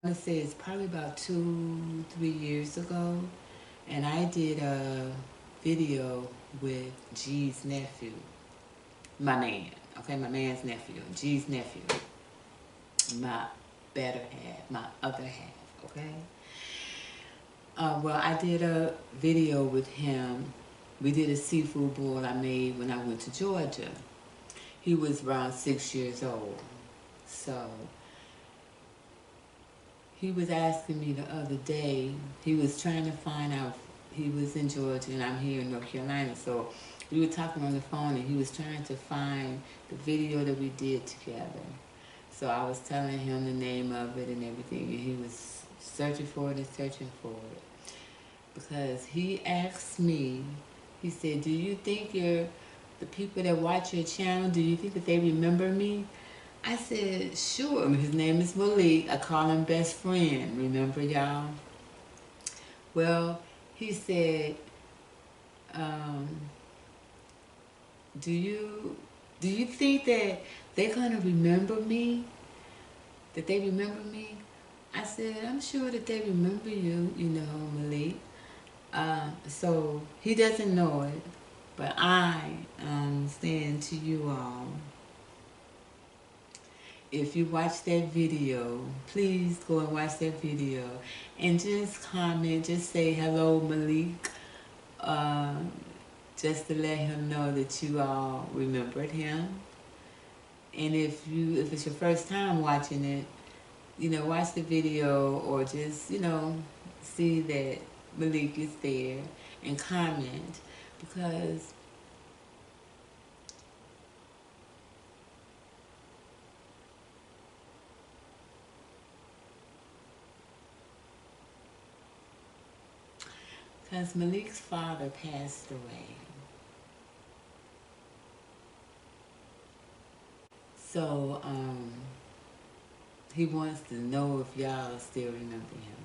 I say it's probably about 3 years ago, and I did a video with G's nephew, my man. Okay, my man's nephew, G's nephew, my better half, my other half. Okay. Well, I did a video with him. We did a seafood boil I made when I went to Georgia. He was around 6 years old, so he was asking me the other day, he was trying to find out, he was in Georgia and I'm here in North Carolina, so we were talking on the phone and he was trying to find the video that we did together. So I was telling him the name of it and everything, and he was searching for it and searching for it. Because he asked me, he said, do you think the people that watch your channel, do you think that they remember me? I said, sure. His name is Bullied. I call him best friend. Remember, y'all? Well, he said, um, do you think that they're gonna remember me? That they remember me? I said, I'm sure that they remember you, Malik. So he doesn't know it, but I am saying to you all, if you watch that video, please go and watch that video and just comment, just say hello Malik, uh, just to let him know that you all remembered him. And if it's your first time watching it, watch the video or just, see that Malik is there and comment, because Malik's father passed away. So, he wants to know if y'all still remember him.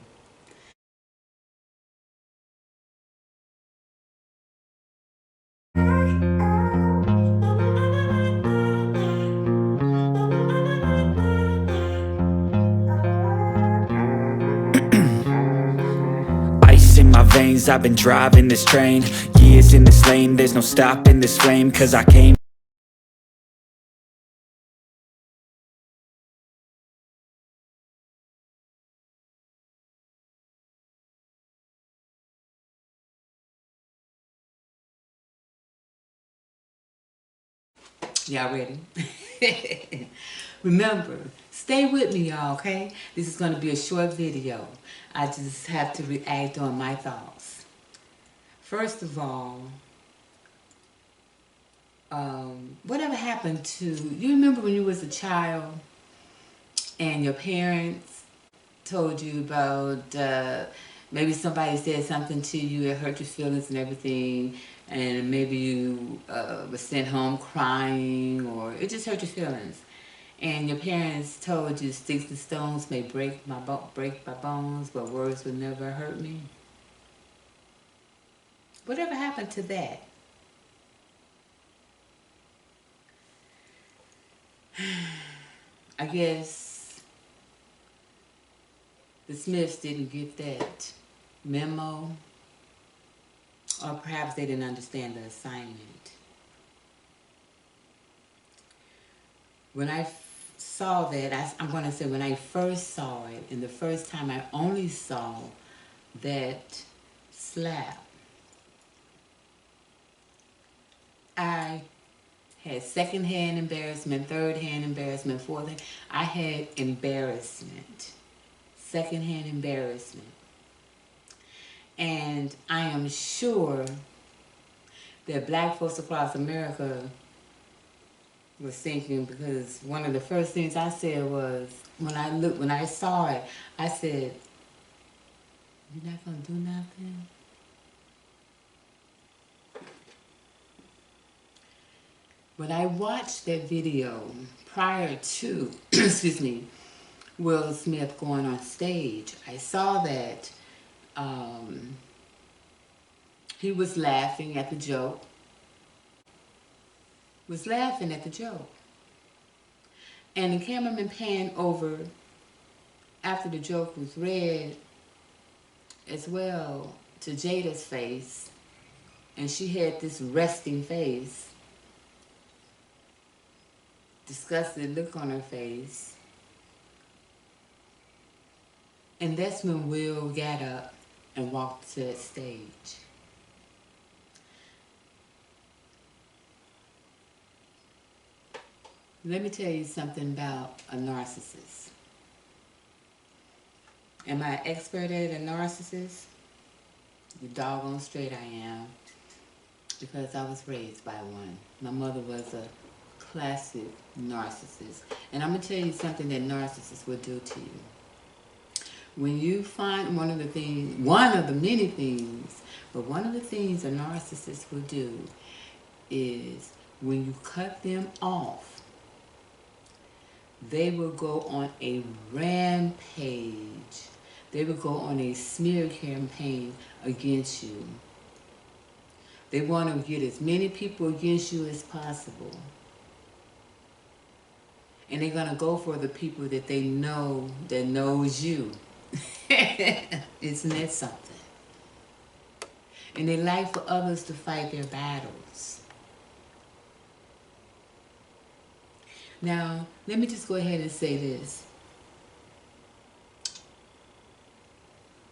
Ice in my veins, I've been driving this train. Years in this lane, there's no stopping this flame. Cause I came Y'all ready? Remember, stay with me, y'all, okay? This is going to be a short video. I just have to react on my thoughts. First of all, whatever happened to, you remember when you was a child and your parents told you about, maybe somebody said something to you, it hurt your feelings and everything, and maybe you were sent home crying, or it just hurt your feelings. And your parents told you sticks and stones may break my bones, but words would never hurt me. Whatever happened to that? I guess the Smiths didn't get that memo, or perhaps they didn't understand the assignment. When I saw that, I'm going to say when I first saw it, and the first time I only saw that slap, I had second-hand embarrassment, third-hand embarrassment, fourth-hand. I had embarrassment, second-hand embarrassment. And I am sure that black folks across America was thinking, because one of the first things I said was, when I saw it, I said, "You're not gonna do nothing?" When I watched that video prior to, excuse me, Will Smith going on stage, I saw that um, he was laughing at the joke, was laughing at the joke. And the cameraman panned over after the joke was read as well to Jada's face, and she had this resting face, disgusted look on her face, and that's when Will got up and walked to that stage. Let me tell you something about a narcissist. Am I an expert at a narcissist? You doggone straight I am, because I was raised by one. My mother was a classic narcissist. And I'm going to tell you something that narcissists will do to you. When you find one of the many things, but one of the things a narcissist will do is when you cut them off, they will go on a rampage. They will go on a smear campaign against you. They want to get as many people against you as possible. And they're going to go for the people that they know that knows you. Isn't that something? And they like for others to fight their battles. Now, let me just go ahead and say this.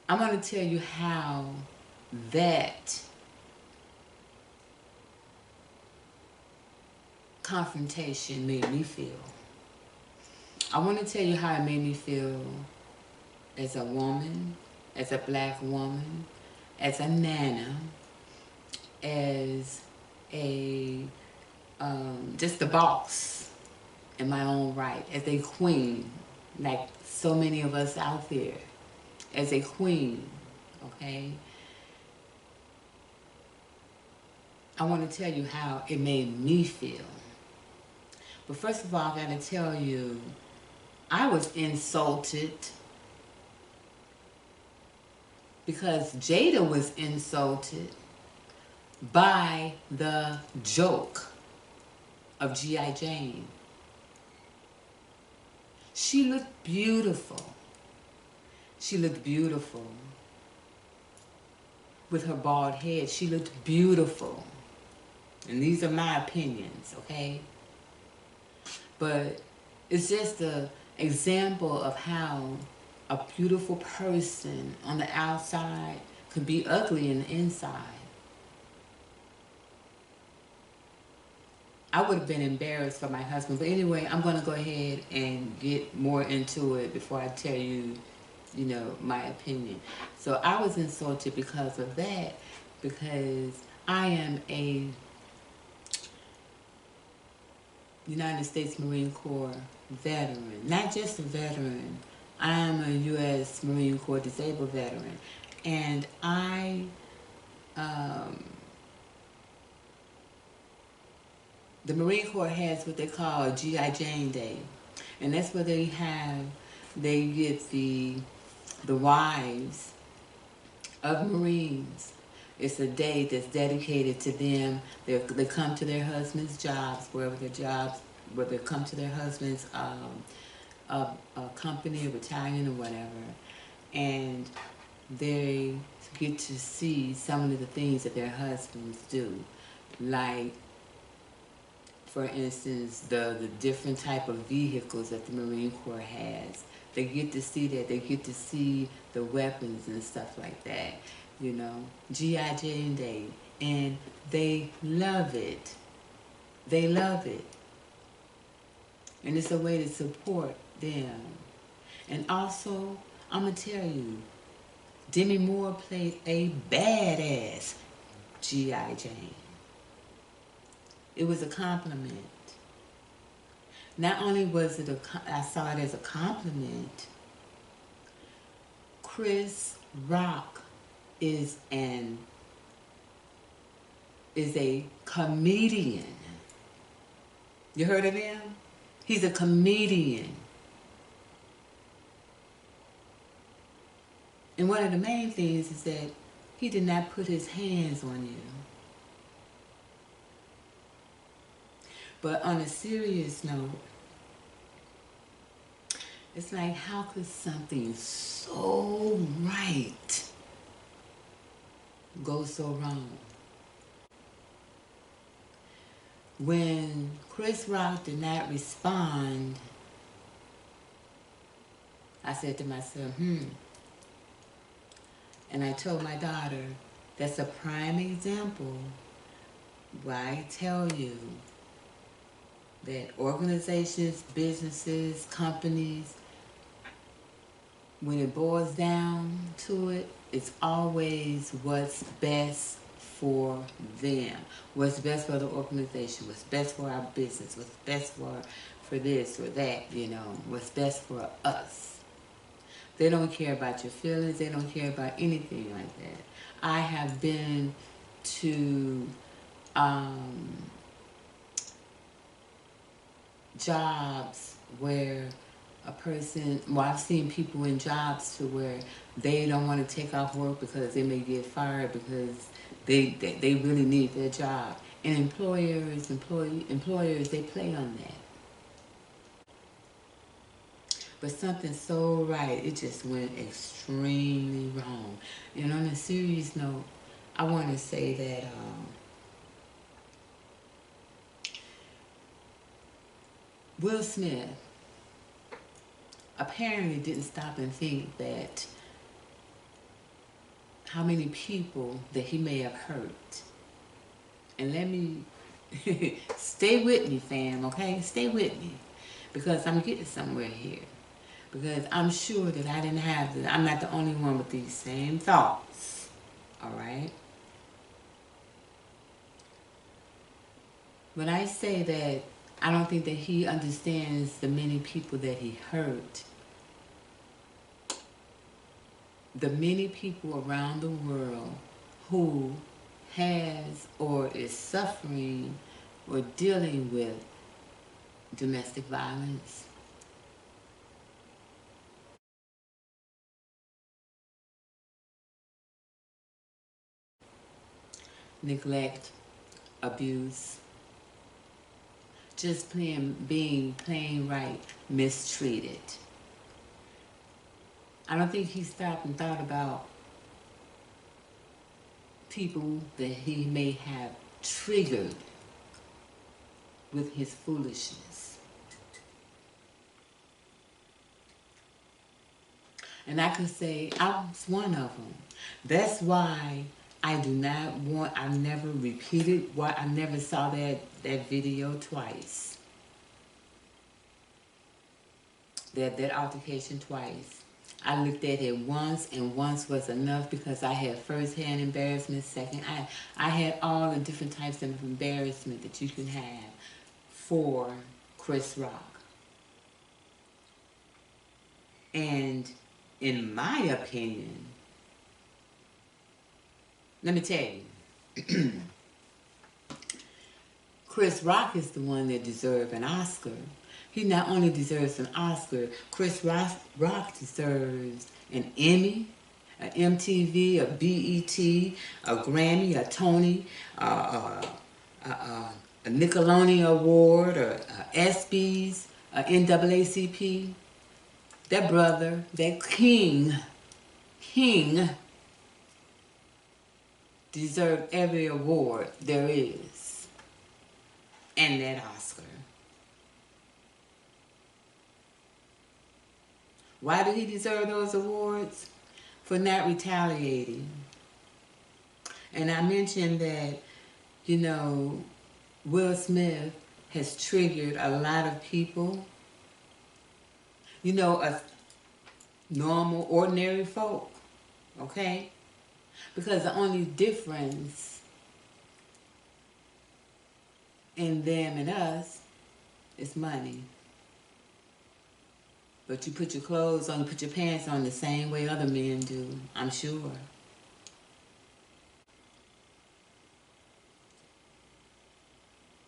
I'm going to tell you how that confrontation made me feel. I want to tell you how it made me feel as a woman, as a black woman, as a nana, as a just the boss in my own right, as a queen, like so many of us out there, as a queen, okay? I want to tell you how it made me feel. But first of all, I got to tell you, I was insulted because Jada was insulted by the joke of G.I. Jane. She looked beautiful. She looked beautiful. With her bald head, she looked beautiful. And these are my opinions, okay? But it's just an example of how a beautiful person on the outside could be ugly in the inside. I would have been embarrassed for my husband. But anyway, I'm going to go ahead and get more into it before I tell you, you know, my opinion. So I was insulted because of that, because I am a United States Marine Corps veteran. Not just a veteran. I am a U.S. Marine Corps disabled veteran. And the Marine Corps has what they call a G.I. Jane Day. And that's where they get the wives of Marines. It's a day that's dedicated to them. They come to their husbands' jobs, wherever their jobs, where they come to their husbands' a company, a battalion, or whatever, and they get to see some of the things that their husbands do, like, for instance, the different type of vehicles that the Marine Corps has. They get to see that. They get to see the weapons and stuff like that, you know. G.I. Jane Day. And they love it. They love it. And it's a way to support them. And also, I'm going to tell you, Demi Moore played a badass G.I. Jane. It was a compliment. Not only was it I saw it as a compliment, Chris Rock is a comedian. You heard of him? He's a comedian. And one of the main things is that he did not put his hands on you. But on a serious note, It's like, how could something so right go so wrong? When Chris Rock did not respond, I said to myself, and I told my daughter, that's a prime example why I tell you that organizations, businesses, companies, when it boils down to it, it's always what's best for them. What's best for the organization, what's best for our business, what's best for this or that, what's best for us. They don't care about your feelings, they don't care about anything like that. I have been to jobs where I've seen people in jobs to where they don't want to take off work because they may get fired because they really need their job. And employers, they play on that. But something so right, it just went extremely wrong. And on a serious note, I want to say that Will Smith apparently didn't stop and think that how many people that he may have hurt. And let me stay with me, fam, okay? Stay with me. Because I'm getting somewhere here. Because I'm sure that I'm not the only one with these same thoughts. Alright? When I say that I don't think that he understands the many people that he hurt, the many people around the world who has or is suffering or dealing with domestic violence, neglect, abuse, just being plain right mistreated. I don't think he stopped and thought about people that he may have triggered with his foolishness. And I could say I was one of them. That's why I never repeated I never saw that video twice. That altercation twice. I looked at it once, and once was enough because I had first-hand embarrassment. Second, I had all the different types of embarrassment that you can have for Chris Rock. And in my opinion, let me tell you, Chris Rock is the one that deserves an Oscar. He not only deserves an Oscar, Chris Rock deserves an Emmy, an MTV, a BET, a Grammy, a Tony, a Nickelodeon Award, or ESPYs, a NAACP. That brother, that king, deserved every award there is, and that Oscar. Why did he deserve those awards? For not retaliating. And I mentioned that, Will Smith has triggered a lot of people, us normal, ordinary folk, okay? Because the only difference in them and us is money. But you put your clothes on, you put your pants on the same way other men do, I'm sure.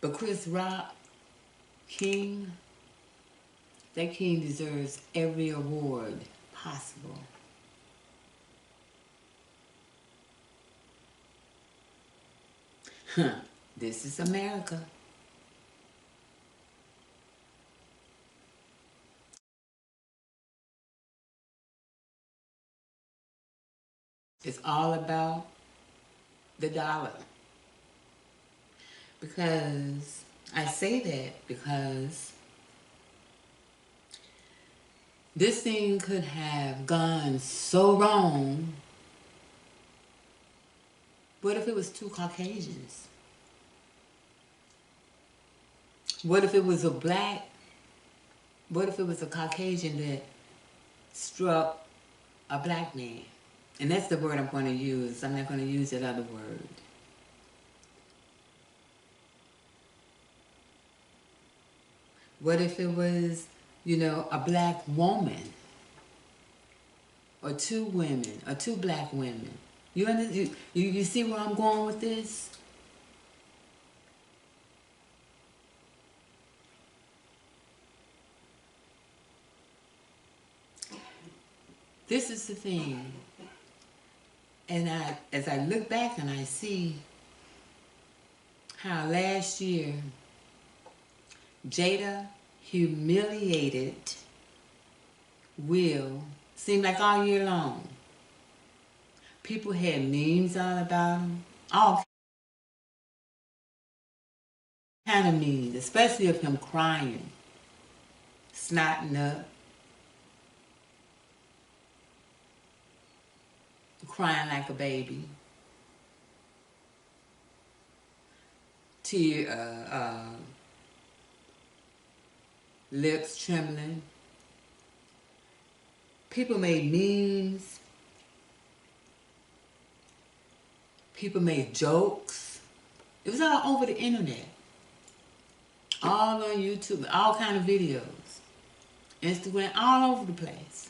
But Chris Rock, King, that king deserves every award possible. This is America. It's all about the dollar. Because I say that because this thing could have gone so wrong. What if it was two Caucasians? What if it was a black? What if it was a Caucasian that struck a black man? And that's the word I'm going to use. I'm not going to use that other word. What if it was, a black woman? Or two women, or two black women? You see where I'm going with this? This is the thing. And as I look back and I see how last year Jada humiliated Will, seemed like all year long. People had memes all about him, all kind of memes, especially of him crying, snotting up, crying like a baby, lips trembling. People made memes. People made jokes. It was all over the internet. All on YouTube, all kind of videos. Instagram, all over the place.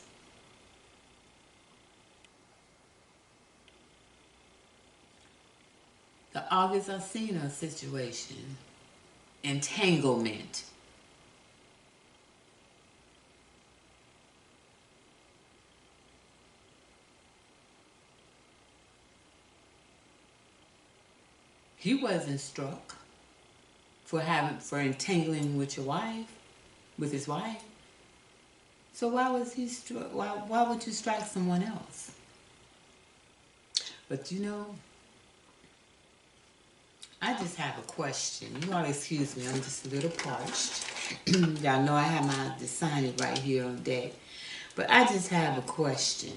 The August Alsina situation. Entanglement. He wasn't struck for entangling with his wife. So why was he struck? Why would you strike someone else? But I just have a question. You all excuse me, I'm just a little parched. Y'all know I have my Dasani right here on deck. But I just have a question.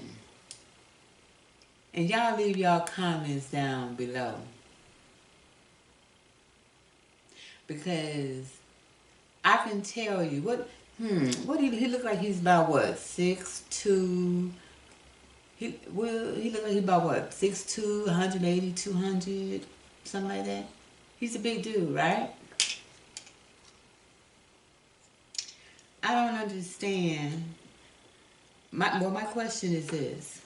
And y'all leave y'all comments down below. Because I can tell you what he look like. He's about what, 6'2". He look like he's about what, 6'2", 180, 200, something like that. He's a big dude, right? I don't understand. My question is this.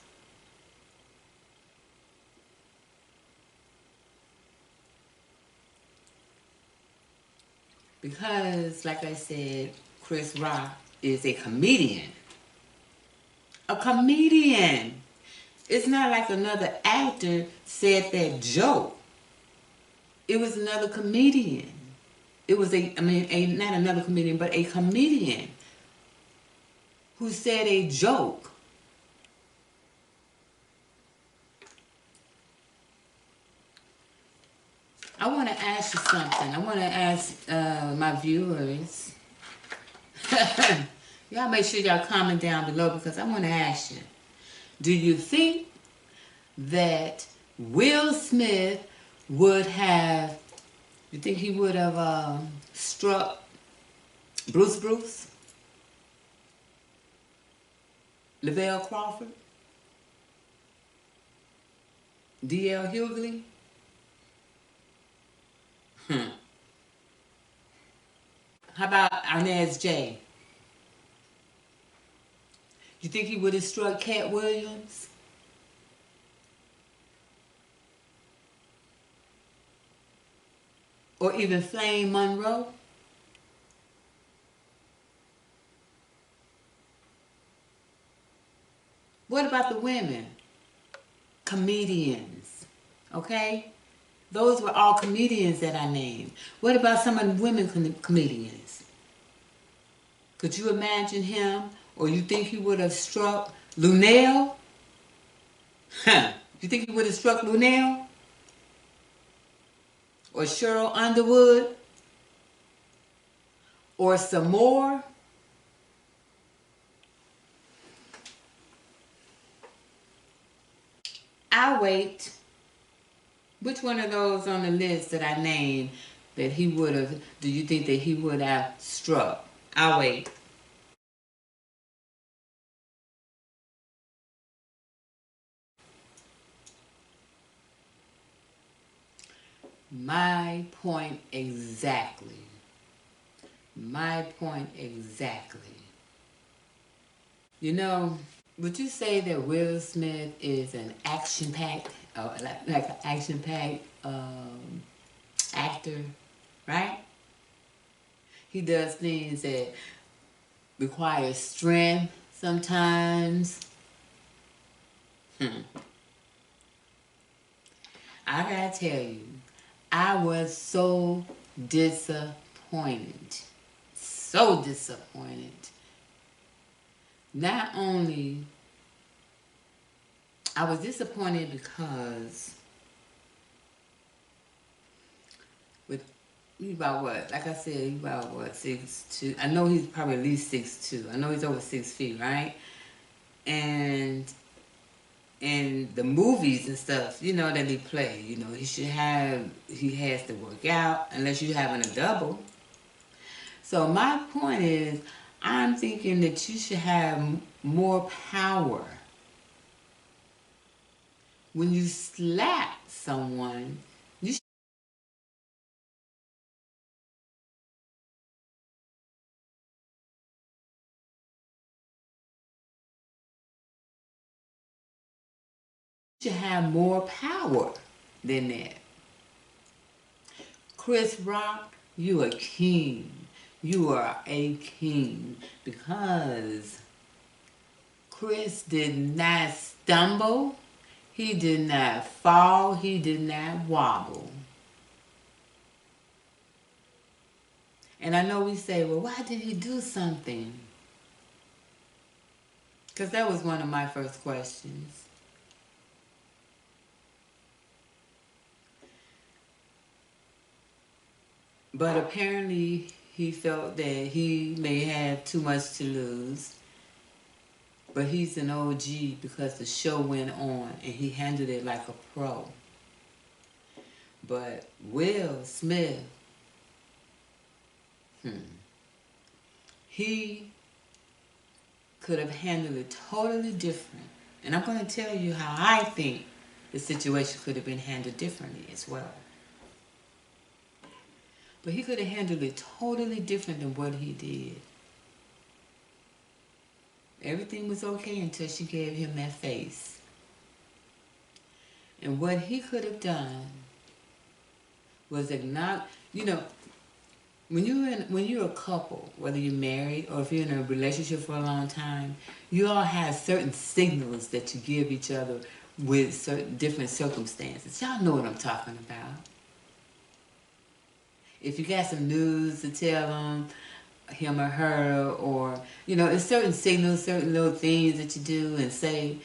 Because, like I said, Chris Rock is a comedian. A comedian. It's not like another actor said that joke. It was another comedian. It was not another comedian, but a comedian who said a joke. I want to ask you something. I want to ask my viewers. Y'all make sure y'all comment down below because I want to ask you. Do you think that Will Smith would have, struck Bruce? Lavelle Crawford? D.L. Hughley? How about Inez J? You think he would have struck Cat Williams? Or even Flame Monroe? What about the women? Comedians. Okay? Those were all comedians that I named. What about some of the women comedians? Could you imagine him? Or you think he would have struck Lunel? You think he would have struck Lunell? Or Cheryl Underwood? Or some more? I'll wait. Which one of those on the list that I named that he would have, do you think that he would have struck? I'll wait. My point exactly. My point exactly. You know, would you say that Will Smith is an action-packed, like an action-packed actor, right? He does things that require strength sometimes. I gotta tell you, I was so disappointed. So disappointed. Not only, I was disappointed because with he about what? Like I said, he about what, 6'2". I know he's probably at least 6'2". I know he's over 6 feet, right? And in the movies and stuff, you know, that he play, you know, he has to work out unless you're having a double. So my point is, I'm thinking that you should have more power when you slap someone. You should have more power than that. Chris Rock, you a king. You are a king because Chris did not stumble. He did not fall. He did not wobble. And I know we say, well, why did he do something? Because that was one of my first questions. But apparently he felt that he may have too much to lose. But he's an OG because the show went on and he handled it like a pro. But Will Smith, he could have handled it totally different. And I'm going to tell you how I think the situation could have been handled differently as well. But he could have handled it totally different than what he did. Everything was okay until she gave him that face. And what he could have done was acknowledge, you know, when you're a couple, whether you're married or if you're in a relationship for a long time, you all have certain signals that you give each other with certain different circumstances. Y'all know what I'm talking about. If you got some news to tell them, him or her, or you know, it's certain signals, certain little things that you do and say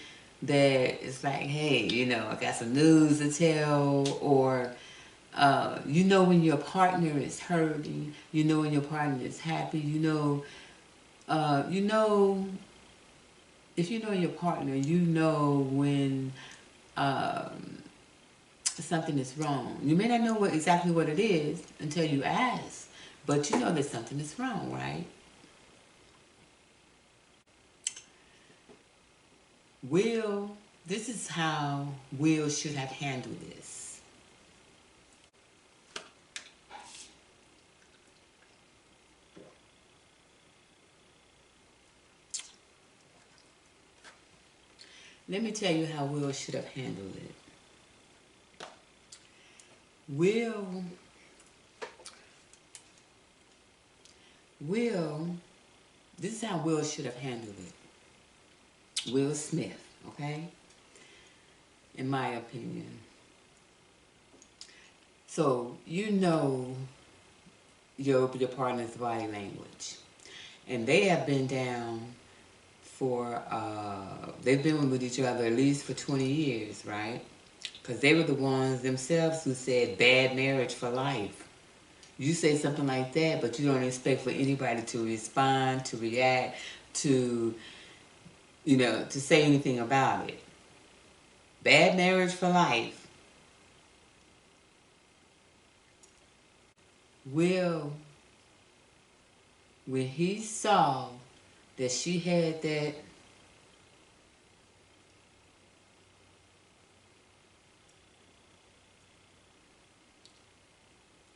that it's like, hey, you know, I got some news to tell, or you know when your partner is hurting, you know when your partner is happy, you know, if you know your partner, you know when something is wrong. You may not know exactly what it is until you ask, but you know that something is wrong, right? Will, this is how Will should have handled this. Let me tell you how Will should have handled it. Will, Will, this is how Will should have handled it. Will Smith, okay? In my opinion. So, you know your partner's body language. And they have been down for, they've been with each other at least for 20 years, right? Because they were the ones themselves who said bad marriage for life. You say something like that, but you don't expect for anybody to respond, to react, to, to say anything about it. Bad marriage for life. Will, when he saw that she had that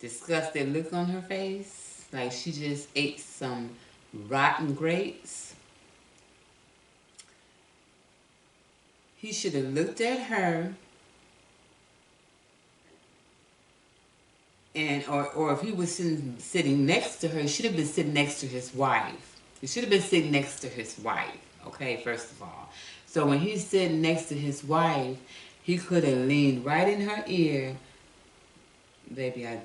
disgusted look on her face, like she just ate some rotten grapes, he should have looked at her, and or if he was sitting next to her, he should have been sitting next to his wife. He should have been sitting next to his wife, okay, first of all. So when he's sitting next to his wife, he could have leaned right in her ear. Baby, I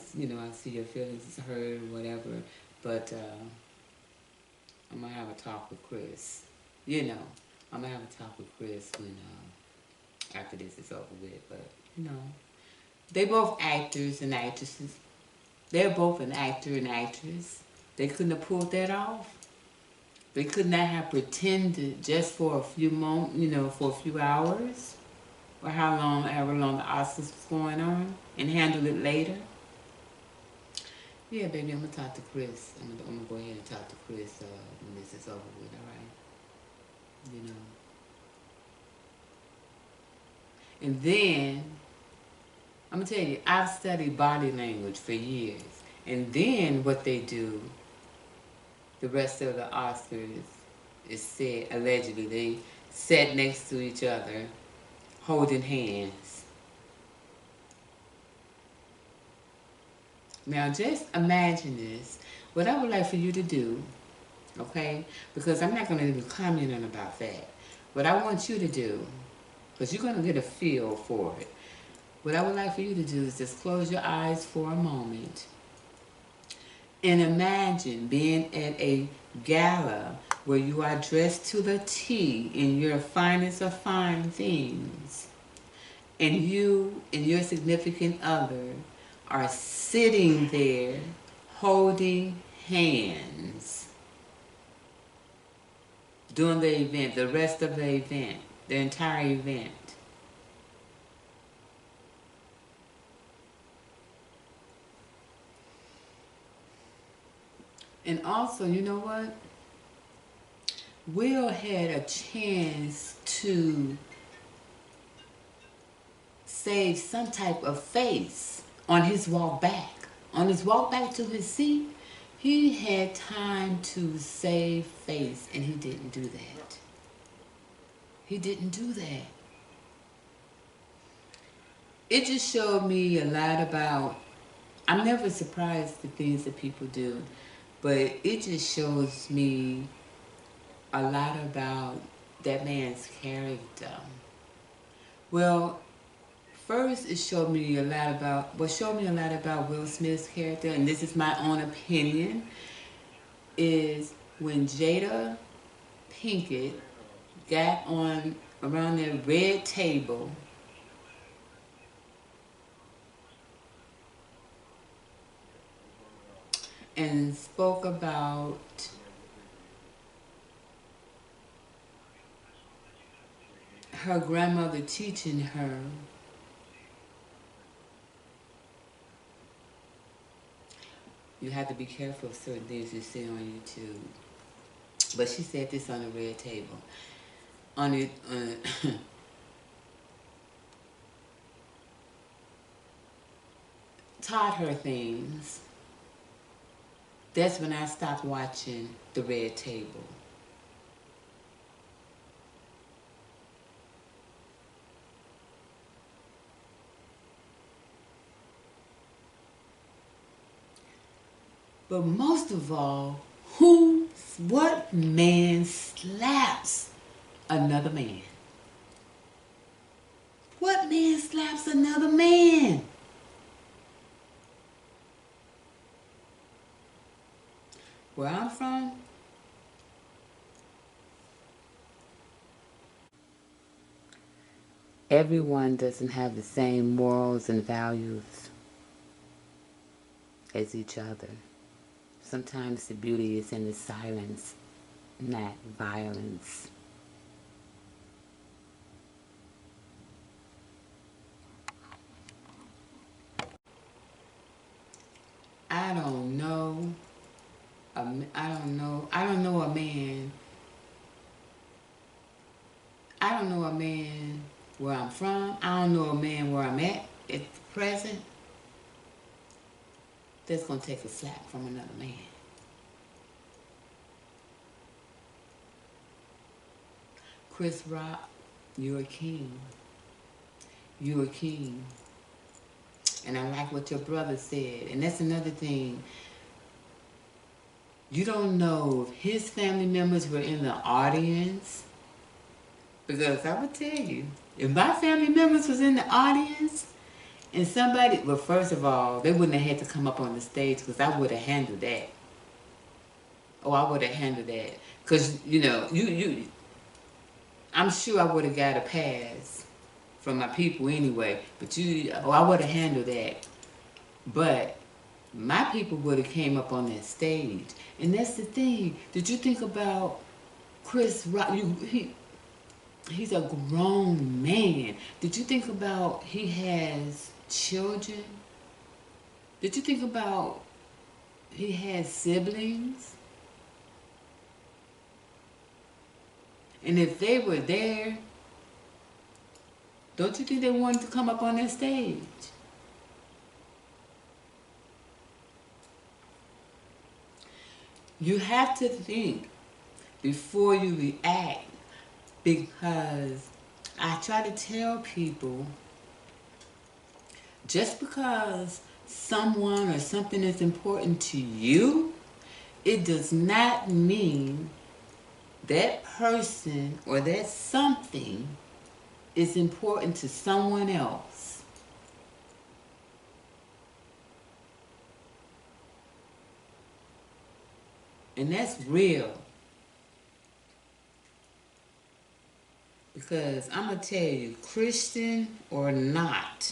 see your feelings is hurt, whatever, but I'm gonna have a talk with Chris. I'm gonna have a talk with Chris when after this is over with. But they both actors and actresses. They're both an actor and actress. They couldn't have pulled that off. They could not have pretended just for a few moments, for a few hours, or however long the Oscars was going on, and handle it later. Yeah, baby, I'm gonna talk to Chris. I'm gonna go ahead and talk to Chris when this is over with. All right, And then I'm gonna tell you, I've studied body language for years, and then what they do, the rest of the Oscars is said allegedly they sat next to each other, holding hands. Now just imagine this. What I would like for you to do, okay? Because I'm not gonna even comment on about that. What I want you to do, because you're gonna get a feel for it. What I would like for you to do is just close your eyes for a moment and imagine being at a gala where you are dressed to the T in your finest of fine things, and you and your significant other are sitting there holding hands during the event, the rest of the event, the entire event. And also, you know what? Will had a chance to save some type of face on his walk back. On his walk back to his seat, he had time to save face, and he didn't do that. He didn't do that. It just showed me a lot about, I'm never surprised at the things that people do, but it just shows me a lot about that man's character. Well, first, it showed me a lot about, what showed me a lot about Will Smith's character, and this is my own opinion, is when Jada Pinkett got on around that red table and spoke about her grandmother teaching her you have to be careful of certain things you see on YouTube. But she said this on the red table. On it, taught her things. That's when I stopped watching the red table. But most of all, what man slaps another man? What man slaps another man? Where I'm from, Everyone doesn't have the same morals and values as each other. Sometimes the beauty is in the silence, not violence. I don't know. I don't know. I don't know a man. I don't know a man where I'm from. I don't know a man where I'm at present that's gonna take a slap from another man. Chris Rock, you're a king. You're a king. And I like what your brother said. And that's another thing. You don't know if his family members were in the audience. Because I would tell you, if my family members was in the audience and somebody, well, first of all, they wouldn't have had to come up on the stage because I would have handled that. Oh, I would have handled that. Because, I'm sure I would have got a pass from my people anyway. But I would have handled that. But my people would have came up on that stage. And that's the thing. Did you think about Chris Rock? He's a grown man. Did you think about he has children? Did you think about he has siblings? And if they were there, don't you think they wanted to come up on that stage? You have to think before you react, because I try to tell people, just because someone or something is important to you, it does not mean that person or that something is important to someone else. And that's real. Because I'm going to tell you, Christian or not,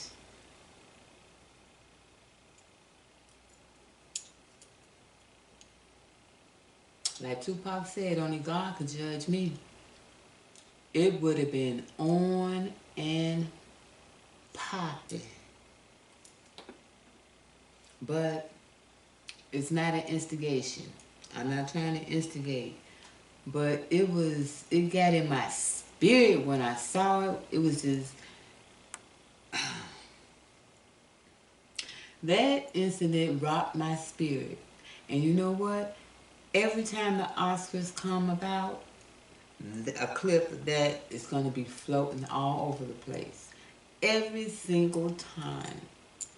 like Tupac said, only God could judge me. It would have been on and popping. But it's not an instigation. I'm not trying to instigate. But it got in my spirit when I saw it. It was just, that incident rocked my spirit. And you know what? Every time the Oscars come about, a clip of that is going to be floating all over the place. Every single time.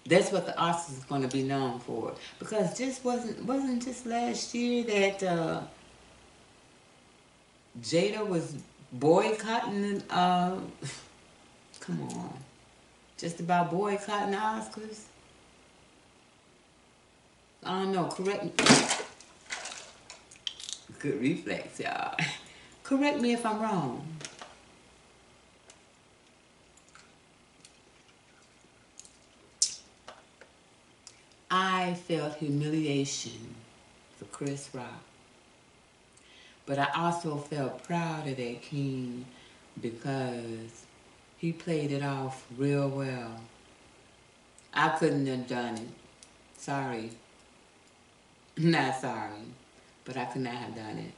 That's what the Oscars is going to be known for. Because just wasn't just last year that Jada was boycotting, come on, just about boycotting the Oscars? I don't know, correct me. Good reflex, y'all. Correct me if I'm wrong. I felt humiliation for Chris Rock. But I also felt proud of that king because he played it off real well. I couldn't have done it. Sorry. Not sorry. But I could not have done it.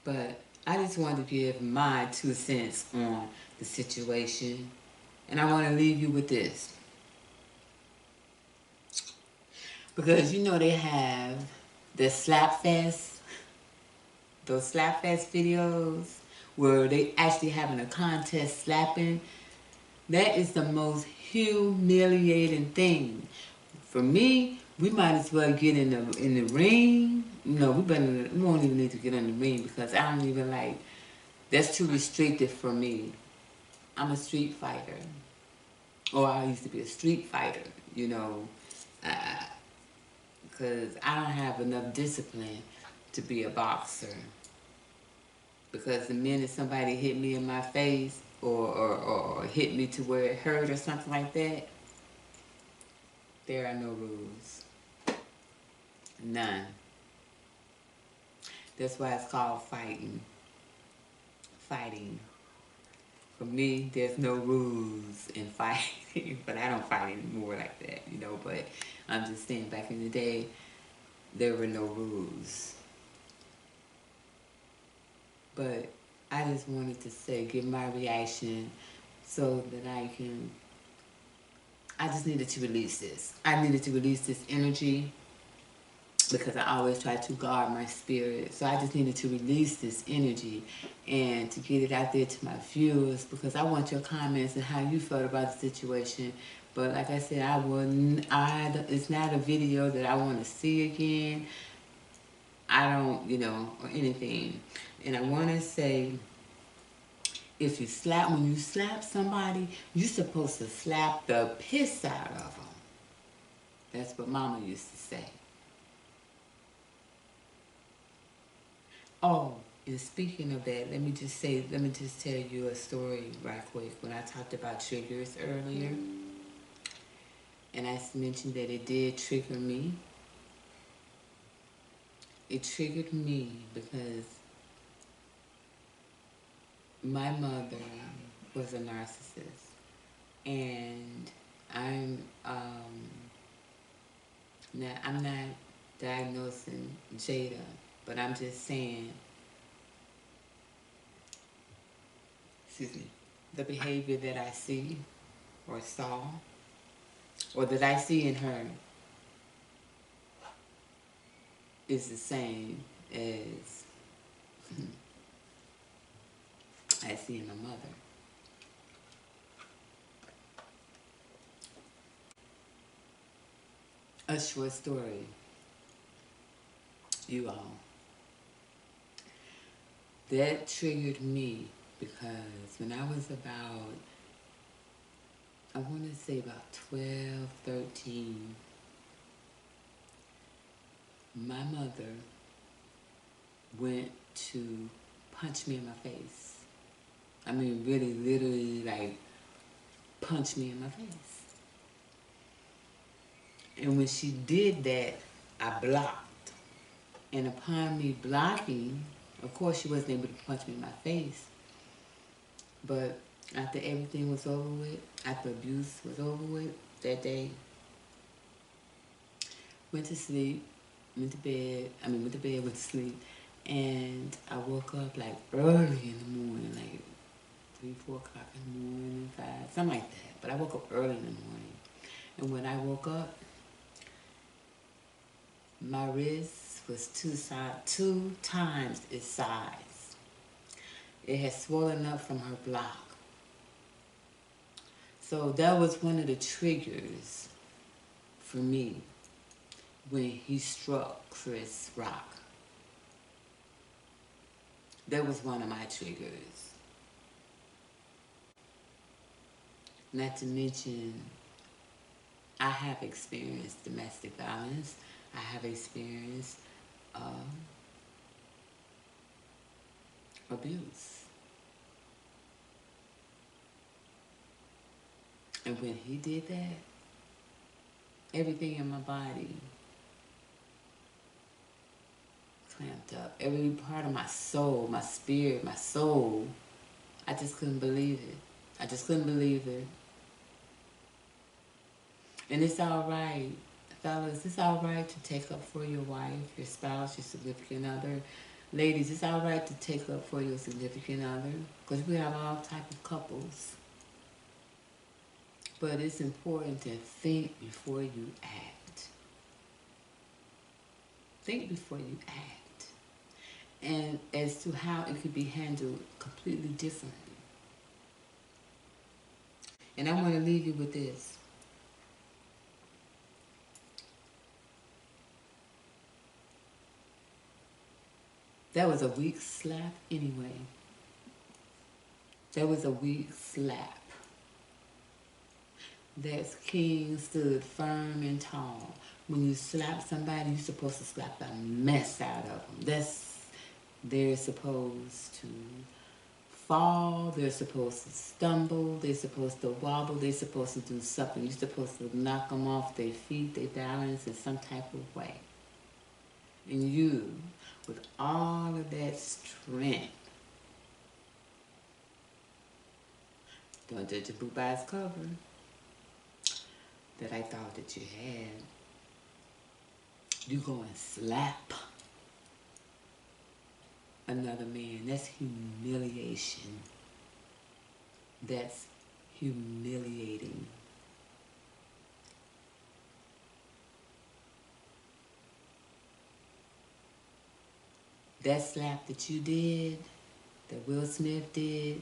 But I just wanted to give my 2 cents on the situation. And I want to leave you with this. Because you know they have the slap fest, those slap fest videos where they actually having a contest slapping. That is the most humiliating thing. For me, we might as well get in the ring. No, we won't even need to get in the ring because I don't even like, that's too restrictive for me. I'm a street fighter. Or I used to be a street fighter, because I don't have enough discipline to be a boxer. Because the minute somebody hit me in my face, or hit me to where it hurt or something like that, there are no rules. None. That's why it's called fighting. Fighting. For me, there's no rules in fighting, but I don't fight anymore like that, you know, but I'm just saying back in the day, there were no rules. But I just wanted to say, give my reaction so that I just needed to release this. I needed to release this energy because I always try to guard my spirit. So I just needed to release this energy and to get it out there to my viewers because I want your comments and how you felt about the situation. But like I said, it's not a video that I want to see again. I don't, or anything. And I want to say, when you slap somebody, you're supposed to slap the piss out of them. That's what Mama used to say. Oh, and speaking of that, let me just tell you a story right quick. When I talked about triggers earlier, and I mentioned that it did trigger me. It triggered me because my mother was a narcissist, and I'm not diagnosing Jada, but I'm just saying, excuse me, the behavior that I see or saw or that I see in her is the same as I see in my mother. A short story, you all. That triggered me because when I was I want to say about 12, 13, my mother went to punch me in my face. I mean, really, literally, like, punch me in my face. And when she did that, I blocked. And upon me blocking, of course, she wasn't able to punch me in my face. But after everything was over with, after abuse was over with that day, went to sleep, went to bed, went to sleep. And I woke up like early in the morning, like 3, 4 o'clock in the morning, 5, something like that. But I woke up early in the morning. And when I woke up, my wrist was 2 times its size. It had swollen up from her block. So that was one of the triggers for me when he struck Chris Rock. That was one of my triggers. Not to mention, I have experienced domestic violence. I have experienced abuse. And when he did that, everything in my body clamped up. Every part of my soul, my spirit, my soul, I just couldn't believe it. I just couldn't believe it. And it's all right, fellas, it's all right to take up for your wife, your spouse, your significant other. Ladies, it's all right to take up for your significant other, because we have all types of couples. But it's important to think before you act. Think before you act. And as to how it could be handled completely differently. And I want to leave you with this. That was a weak slap anyway. That was a weak slap. That king stood firm and tall. When you slap somebody, you're supposed to slap the mess out of them. They're supposed to fall, they're supposed to stumble, they're supposed to wobble, they're supposed to do something. You're supposed to knock them off their feet, their balance in some type of way. And you, with all of that strength, don't judge a book by its cover, that I thought that you had, you go and slap another man. That's humiliation. That's humiliating. That slap that you did, that Will Smith did,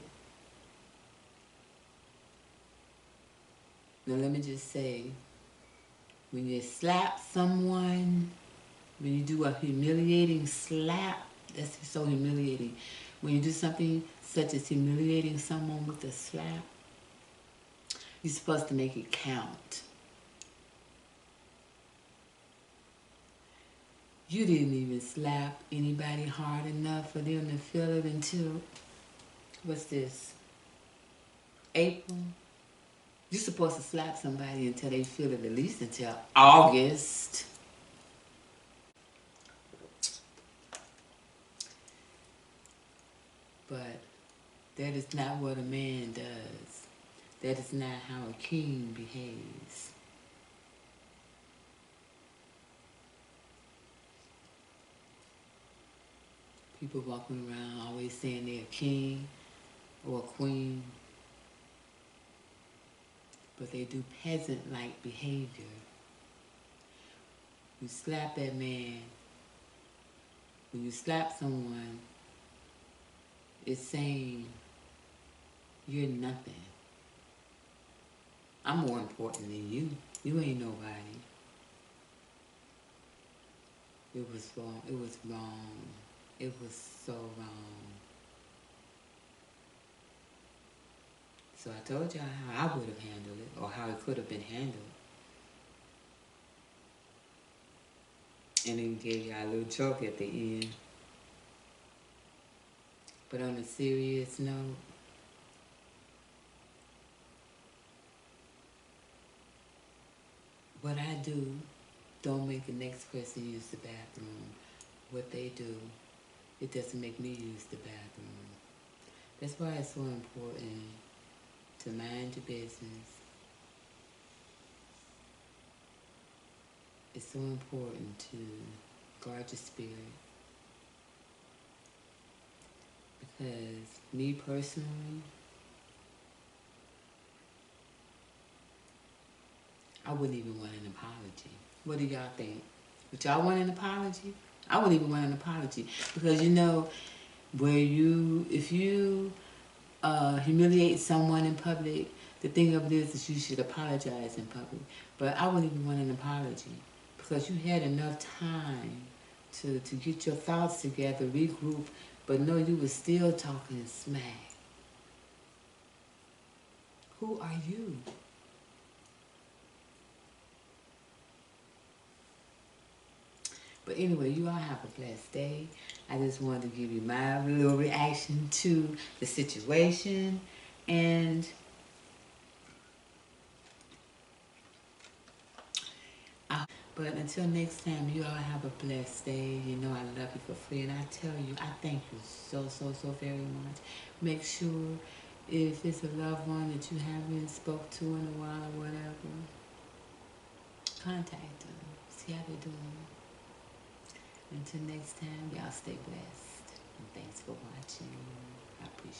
now let me just say, when you slap someone, when you do a humiliating slap, that's so humiliating. When you do something such as humiliating someone with a slap, you're supposed to make it count. You didn't even slap anybody hard enough for them to feel it until, what's this, April? You're supposed to slap somebody until they feel it at least until August. But that is not what a man does. That is not how a king behaves. People walking around always saying they're a king or a queen, but they do peasant-like behavior. You slap that man, when you slap someone, it's saying you're nothing. I'm more important than you. You ain't nobody. It was wrong. It was wrong. It was so wrong. So I told y'all how I would have handled it, or how it could have been handled. And then gave y'all a little joke at the end. But on a serious note, what I do don't make the next person use the bathroom. What they do, it doesn't make me use the bathroom. That's why it's so important to mind your business. It's so important to guard your spirit. Because me personally, I wouldn't even want an apology. What do y'all think? Would y'all want an apology? I wouldn't even want an apology. Because you know, if you humiliate someone in public, the thing of it is you should apologize in public. But I wouldn't even want an apology. Because you had enough time to get your thoughts together, regroup, but no, you were still talking smack. Who are you? But anyway, you all have a blessed day. I just wanted to give you my little reaction to the situation. And but until next time, you all have a blessed day. You know I love you for free. And I tell you, I thank you so, so, so very much. Make sure if it's a loved one that you haven't spoke to in a while or whatever, contact them. See how they're doing. Until next time, y'all stay blessed. And thanks for watching. I appreciate it.